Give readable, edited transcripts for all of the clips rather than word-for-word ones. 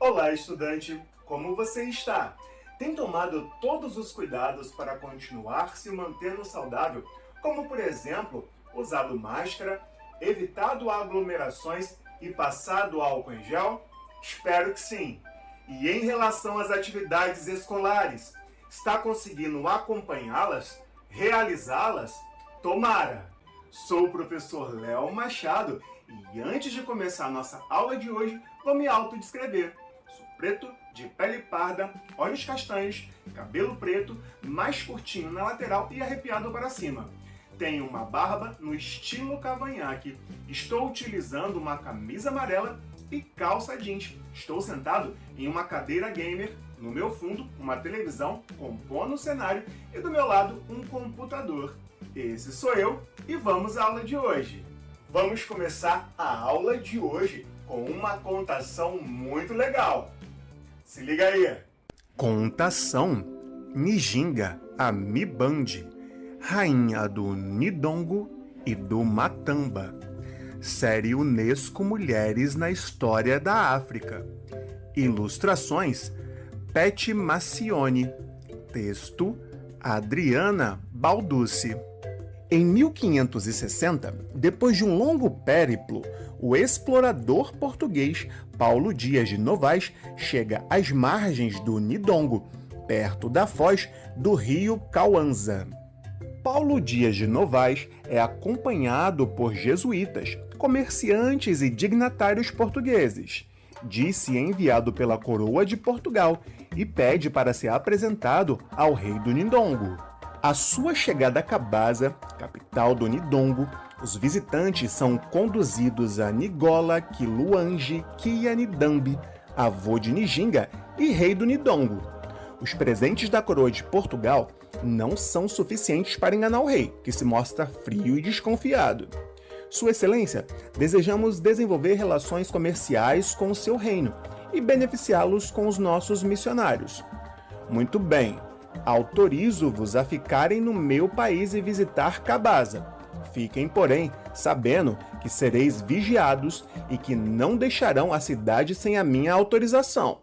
Olá, estudante! Como você está? Tem tomado todos os cuidados para continuar se mantendo saudável, como, por exemplo, usado máscara, evitado aglomerações e passado álcool em gel? Espero que sim! E em relação às atividades escolares, está conseguindo acompanhá-las? Realizá-las? Tomara! Sou o professor Léo Machado e antes de começar a nossa aula de hoje, vou me autodescrever. Sou preto, de pele parda, olhos castanhos, cabelo preto, mais curtinho na lateral e arrepiado para cima. Tenho uma barba no estilo cavanhaque. Estou utilizando uma camisa amarela e calça jeans. Estou sentado em uma cadeira gamer. No meu fundo, uma televisão compondo o cenário e do meu lado, um computador. Esse sou eu e vamos à aula de hoje. Vamos começar a aula de hoje com uma contação muito legal. Se liga aí! Contação Njinga Amibandi, rainha do Nidongo e do Matamba. Série Unesco Mulheres na História da África. Ilustrações Pet Macione. Texto Adriana Balducci. Em 1560, depois de um longo périplo, o explorador português Paulo Dias de Novaes chega às margens do Nidongo, perto da foz do rio Cauanza. Paulo Dias de Novaes é acompanhado por jesuítas, comerciantes e dignatários portugueses. Diz-se enviado pela coroa de Portugal e pede para ser apresentado ao rei do Nidongo. À sua chegada a Cabasa, capital do Nidongo, os visitantes são conduzidos a Nigola Kiluanji Kianidambi, avô de Njinga e rei do Nidongo. Os presentes da coroa de Portugal não são suficientes para enganar o rei, que se mostra frio e desconfiado. Sua Excelência, desejamos desenvolver relações comerciais com o seu reino e beneficiá-los com os nossos missionários. Muito bem. Autorizo-vos a ficarem no meu país e visitar Cabasa. Fiquem, porém, sabendo que sereis vigiados e que não deixarão a cidade sem a minha autorização.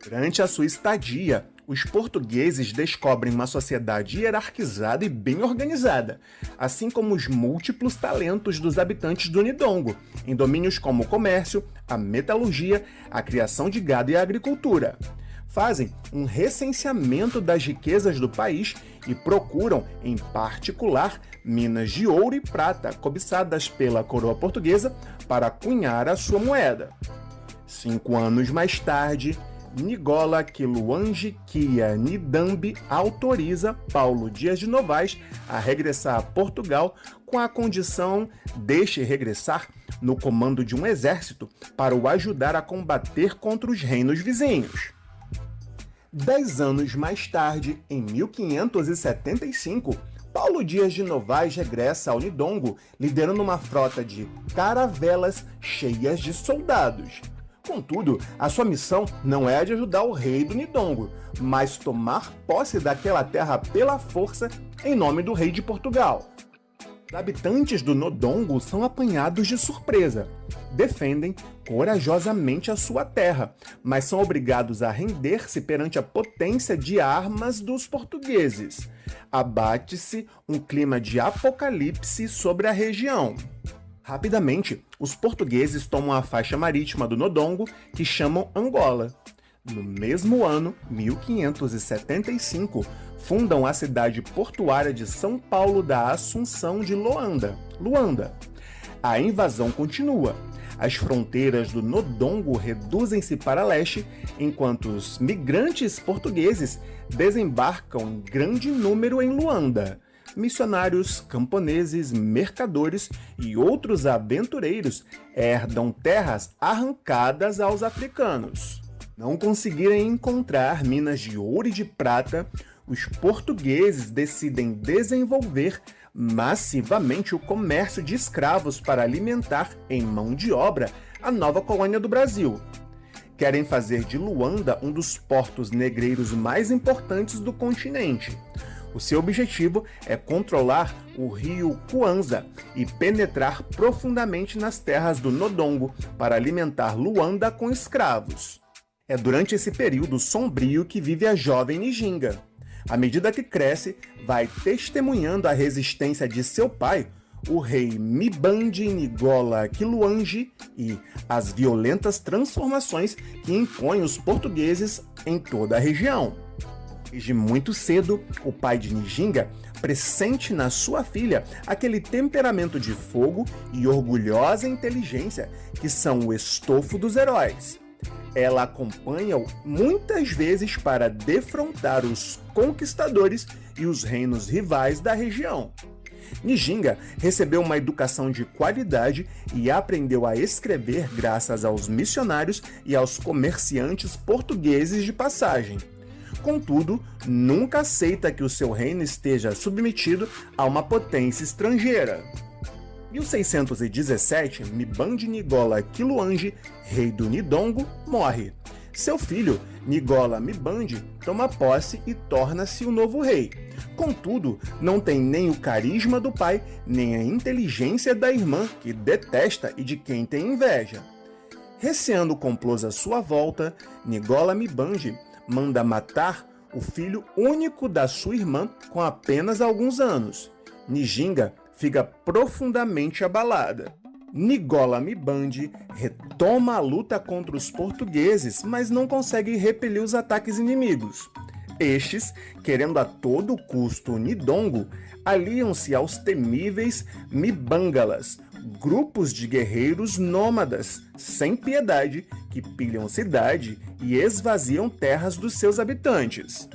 Durante a sua estadia, os portugueses descobrem uma sociedade hierarquizada e bem organizada, assim como os múltiplos talentos dos habitantes do Nidongo, em domínios como o comércio, a metalurgia, a criação de gado e a agricultura. Fazem um recenseamento das riquezas do país e procuram, em particular, minas de ouro e prata cobiçadas pela coroa portuguesa para cunhar a sua moeda. 5 anos mais tarde, Nigola Kiluanji Kianidambi autoriza Paulo Dias de Novaes a regressar a Portugal com a condição deste regressar no comando de um exército para o ajudar a combater contra os reinos vizinhos. 10 anos mais tarde, em 1575, Paulo Dias de Novaes regressa ao Nidongo, liderando uma frota de caravelas cheias de soldados. Contudo, a sua missão não é a de ajudar o rei do Nidongo, mas tomar posse daquela terra pela força em nome do rei de Portugal. Os habitantes do Nodongo são apanhados de surpresa. Defendem corajosamente a sua terra, mas são obrigados a render-se perante a potência de armas dos portugueses. Abate-se um clima de apocalipse sobre a região. Rapidamente, os portugueses tomam a faixa marítima do Nodongo, que chamam Angola. No mesmo ano, 1575, fundam a cidade portuária de São Paulo da Assunção de Luanda. A invasão continua. As fronteiras do Nodongo reduzem-se para leste, enquanto os migrantes portugueses desembarcam em grande número em Luanda. Missionários, camponeses, mercadores e outros aventureiros herdam terras arrancadas aos africanos. Não conseguirem encontrar minas de ouro e de prata, os portugueses decidem desenvolver massivamente o comércio de escravos para alimentar em mão de obra a nova colônia do Brasil. Querem fazer de Luanda um dos portos negreiros mais importantes do continente. O seu objetivo é controlar o rio Kwanza e penetrar profundamente nas terras do Nodongo para alimentar Luanda com escravos. É durante esse período sombrio que vive a jovem Nijinga. À medida que cresce, vai testemunhando a resistência de seu pai, o rei Mibandi Ngola Quiluange, e as violentas transformações que impõem os portugueses em toda a região. Desde muito cedo, o pai de Nijinga pressente na sua filha aquele temperamento de fogo e orgulhosa inteligência que são o estofo dos heróis. Ela acompanha-o muitas vezes para defrontar os conquistadores e os reinos rivais da região. Nijinga recebeu uma educação de qualidade e aprendeu a escrever graças aos missionários e aos comerciantes portugueses de passagem. Contudo, nunca aceita que o seu reino esteja submetido a uma potência estrangeira. Em 1617, Mibandi Ngola Quiluange, rei do Nidongo, morre. Seu filho, Ngola Mibandi, toma posse e torna-se o novo rei. Contudo, não tem nem o carisma do pai, nem a inteligência da irmã, que detesta e de quem tem inveja. Receando complôs à sua volta, Ngola Mibandi manda matar o filho único da sua irmã com apenas alguns anos. Nijinga fica profundamente abalada. Ngola Mibandi retoma a luta contra os portugueses, mas não consegue repelir os ataques inimigos. Estes, querendo a todo custo o Nidongo, aliam-se aos temíveis Mibangalas, grupos de guerreiros nômadas, sem piedade, que pilham cidade e esvaziam terras dos seus habitantes.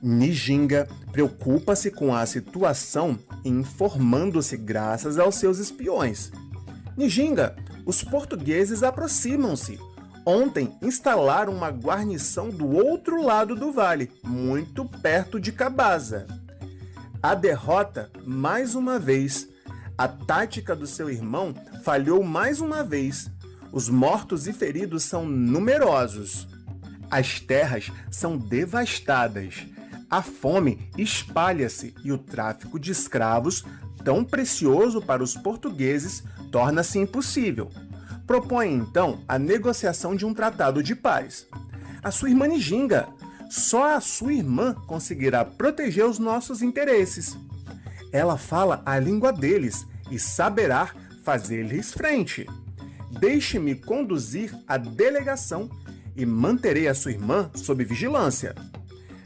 Nijinga preocupa-se com a situação, informando-se graças aos seus espiões. Nijinga, os portugueses aproximam-se. Ontem instalaram uma guarnição do outro lado do vale, muito perto de Cabaza. A derrota, mais uma vez. A tática do seu irmão falhou mais uma vez. Os mortos e feridos são numerosos. As terras são devastadas. A fome espalha-se e o tráfico de escravos, tão precioso para os portugueses, torna-se impossível. Propõe então a negociação de um tratado de paz. A sua irmã Nijinga, só a sua irmã conseguirá proteger os nossos interesses. Ela fala a língua deles e saberá fazer-lhes frente. Deixe-me conduzir a delegação e manterei a sua irmã sob vigilância.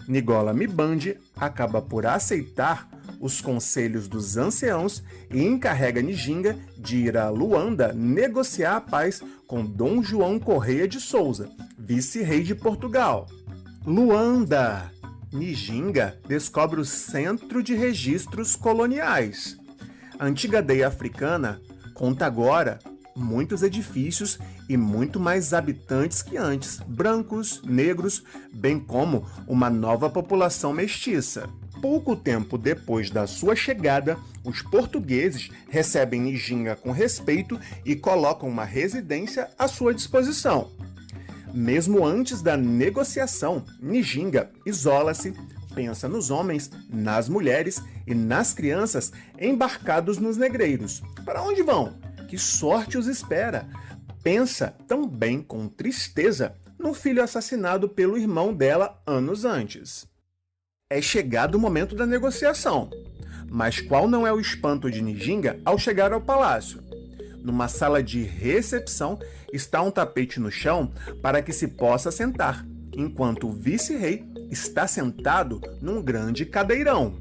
Ngola Mibandi acaba por aceitar os conselhos dos anciãos e encarrega Nijinga de ir a Luanda negociar a paz com Dom João Correia de Souza, vice-rei de Portugal. Luanda! Nijinga descobre o centro de registros coloniais. A antiga aldeia africana conta agora muitos edifícios e muito mais habitantes que antes, brancos, negros, bem como uma nova população mestiça. Pouco tempo depois da sua chegada, os portugueses recebem Nijinga com respeito e colocam uma residência à sua disposição. Mesmo antes da negociação, Nijinga isola-se, pensa nos homens, nas mulheres e nas crianças embarcados nos negreiros. Para onde vão? Que sorte os espera? Pensa também com tristeza no filho assassinado pelo irmão dela anos antes. É chegado o momento da negociação. Mas qual não é o espanto de Nijinga ao chegar ao palácio? Numa sala de recepção está um tapete no chão para que se possa sentar, enquanto o vice-rei está sentado num grande cadeirão.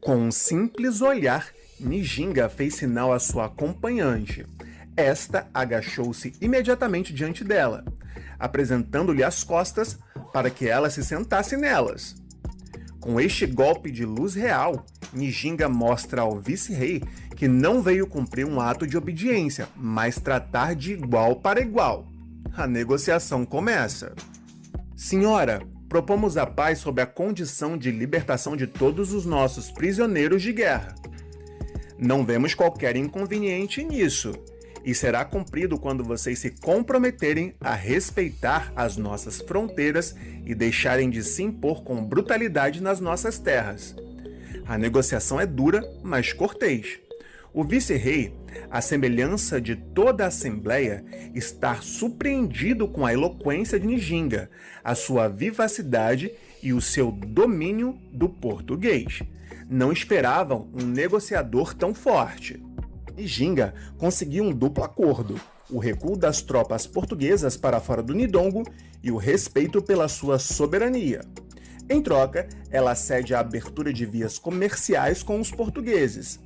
Com um simples olhar, Nijinga fez sinal à sua acompanhante. Esta agachou-se imediatamente diante dela, apresentando-lhe as costas para que ela se sentasse nelas. Com este golpe de luz real, Nijinga mostra ao vice-rei que não veio cumprir um ato de obediência, mas tratar de igual para igual. A negociação começa. Senhora, propomos a paz sob a condição de libertação de todos os nossos prisioneiros de guerra. Não vemos qualquer inconveniente nisso, e será cumprido quando vocês se comprometerem a respeitar as nossas fronteiras e deixarem de se impor com brutalidade nas nossas terras. A negociação é dura, mas cortês. O vice-rei, à semelhança de toda a Assembleia, está surpreendido com a eloquência de Njinga, a sua vivacidade e o seu domínio do português. Não esperavam um negociador tão forte. Njinga conseguiu um duplo acordo: o recuo das tropas portuguesas para fora do Ndongo e o respeito pela sua soberania. Em troca, ela cede a abertura de vias comerciais com os portugueses.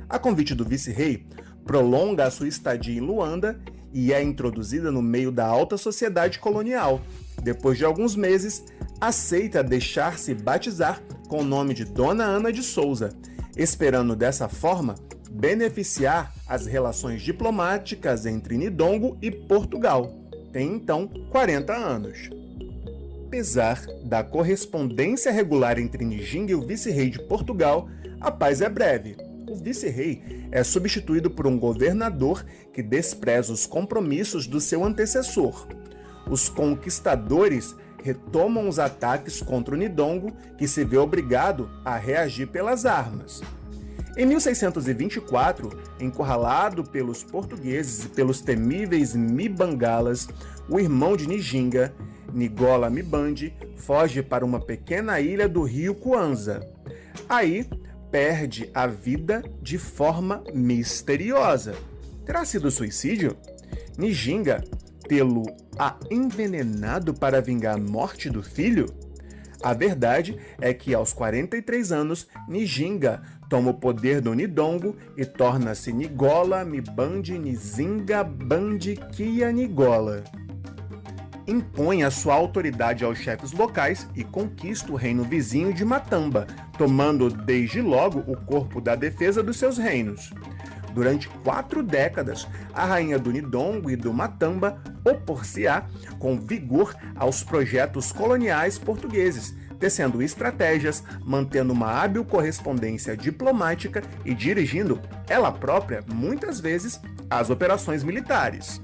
A convite do vice-rei, prolonga a sua estadia em Luanda e é introduzida no meio da alta sociedade colonial. Depois de alguns meses, aceita deixar-se batizar com o nome de Dona Ana de Souza, esperando dessa forma beneficiar as relações diplomáticas entre Ndongo e Portugal. Tem então 40 anos. Apesar da correspondência regular entre Njinga e o vice-rei de Portugal, a paz é breve. O vice-rei é substituído por um governador que despreza os compromissos do seu antecessor. Os conquistadores retomam os ataques contra o Ndongo, que se vê obrigado a reagir pelas armas. Em 1624, encurralado pelos portugueses e pelos temíveis Mibangalas, o irmão de Njinga, Nigola Mibandi, foge para uma pequena ilha do rio Kwanza. Aí, perde a vida de forma misteriosa. Terá sido suicídio? Njinga tê-lo-á envenenado para vingar a morte do filho? A verdade é que, aos 43 anos, Njinga toma o poder do Ndongo e torna-se Nigola Mibandi Nzinga Bandi Kia Nigola. Impõe a sua autoridade aos chefes locais e conquista o reino vizinho de Matamba, tomando desde logo o corpo da defesa dos seus reinos. Durante 4 décadas, a rainha do Ndongo e do Matamba opor-se-á com vigor aos projetos coloniais portugueses, tecendo estratégias, mantendo uma hábil correspondência diplomática e dirigindo, ela própria, muitas vezes, as operações militares.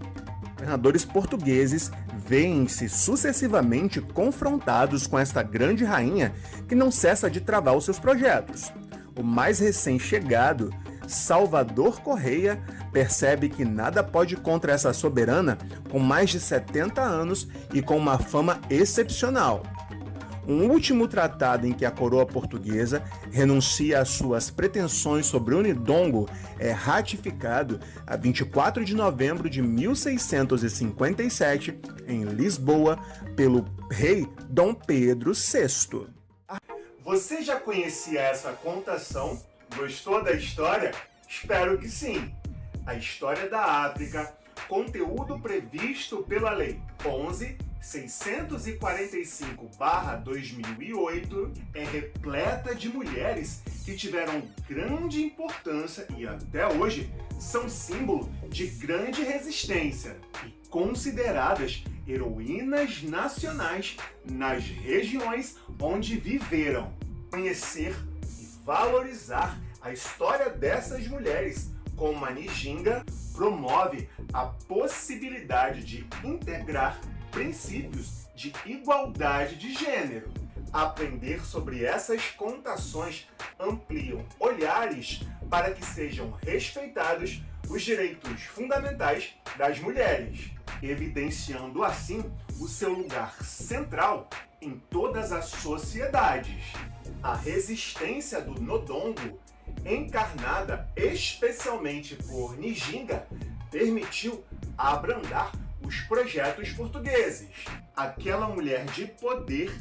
Governadores portugueses veem-se sucessivamente confrontados com esta grande rainha que não cessa de travar os seus projetos. O mais recém-chegado, Salvador Correia, percebe que nada pode contra essa soberana com mais de 70 anos e com uma fama excepcional. Um último tratado em que a coroa portuguesa renuncia às suas pretensões sobre o Ndongo é ratificado a 24 de novembro de 1657, em Lisboa, pelo rei Dom Pedro VI. Você já conhecia essa contação? Gostou da história? Espero que sim! A história da África, conteúdo previsto pela Lei 11.645/2008, é repleta de mulheres que tiveram grande importância e até hoje são símbolo de grande resistência e consideradas heroínas nacionais nas regiões onde viveram. Conhecer e valorizar a história dessas mulheres como a Njinga promove a possibilidade de integrar princípios de igualdade de gênero. Aprender sobre essas contações ampliam olhares para que sejam respeitados os direitos fundamentais das mulheres, evidenciando assim o seu lugar central em todas as sociedades. A resistência do Ndongo, encarnada especialmente por Njinga, permitiu abrandar os projetos portugueses. Aquela mulher de poder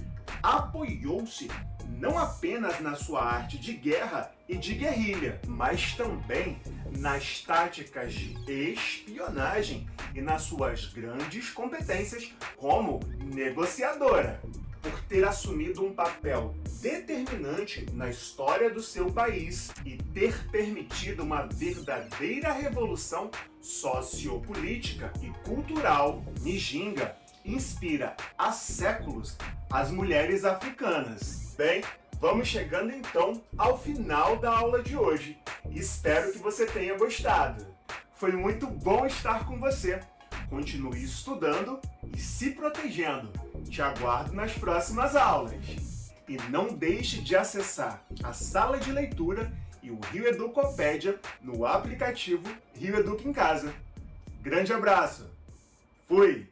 apoiou-se não apenas na sua arte de guerra e de guerrilha, mas também nas táticas de espionagem e nas suas grandes competências como negociadora. Por ter assumido um papel determinante na história do seu país e ter permitido uma verdadeira revolução sociopolítica e cultural, Njinga inspira há séculos as mulheres africanas. Bem, vamos chegando então ao final da aula de hoje. Espero que você tenha gostado. Foi muito bom estar com você. Continue estudando e se protegendo. Te aguardo nas próximas aulas. E não deixe de acessar a sala de leitura e o Rio Educopédia no aplicativo Rio Educa em Casa. Grande abraço! Fui!